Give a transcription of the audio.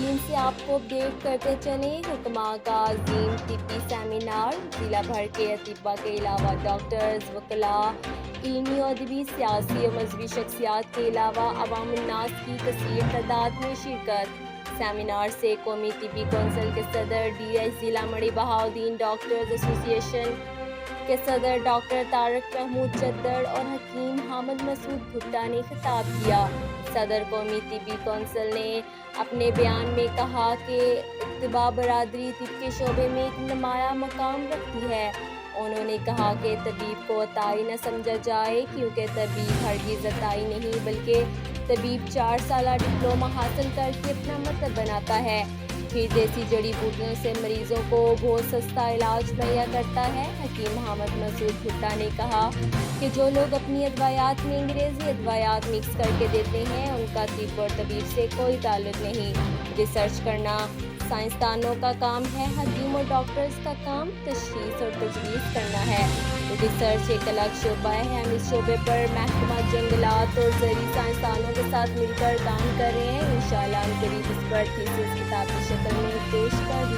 ناظرین سے آپ کو اپڈیٹ کرتے چلیں۔ حکمہ کا عظیم طبی سیمینار، ضلع بھر کے اطباء کے علاوہ ڈاکٹرز، وکلاء، علمی و ادبی، سیاسی و مذہبی شخصیات کے علاوہ عوام الناس کی کثیر تعداد میں شرکت۔ سیمینار سے قومی طبی کونسل کے صدر، ڈی ایس ضلع مڑی بہاؤالدین، ڈاکٹرز ایسوسی ایشن کے صدر ڈاکٹر طارق محمود جدڑ اور حکیم حامد مسعود بھٹا نے خطاب کیا۔ صدر قومی طبی کونسل نے اپنے بیان میں کہا کہ اطباء برادری طب کے شعبے میں ایک نمایاں مقام رکھتی ہے۔ انہوں نے کہا کہ طبیب کو عطائی نہ سمجھا جائے، کیونکہ طبیب ہرگز عطائی نہیں بلکہ طبیب 4 سالہ ڈپلومہ حاصل کر کے اپنا مطلب بناتا ہے، پھر دیسی جڑی بوٹیوں سے مریضوں کو بہت سستا علاج مہیا کرتا ہے۔ حکیم حامد مسعود بھٹا نے کہا کہ جو لوگ اپنی ادویات میں انگریزی ادویات مکس کر کے دیتے ہیں، ان کا طب اور طبیب سے کوئی تعلق نہیں۔ ریسرچ کرنا سائنسدانوں کا کام ہے، حکیم اور ڈاکٹرز کا کام تشخیص اور تجویز کرنا ہے۔ ریسرچ ایک الگ شعبہ ہے، ہم اس شعبے پر محکمہ جنگلات اور زرعی سائنسدانوں کے ساتھ مل کر کام کر رہے ہیں۔ انشاءاللہ عنقریب اس پر تھیسس کتاب کی شکل میں پیش کر دی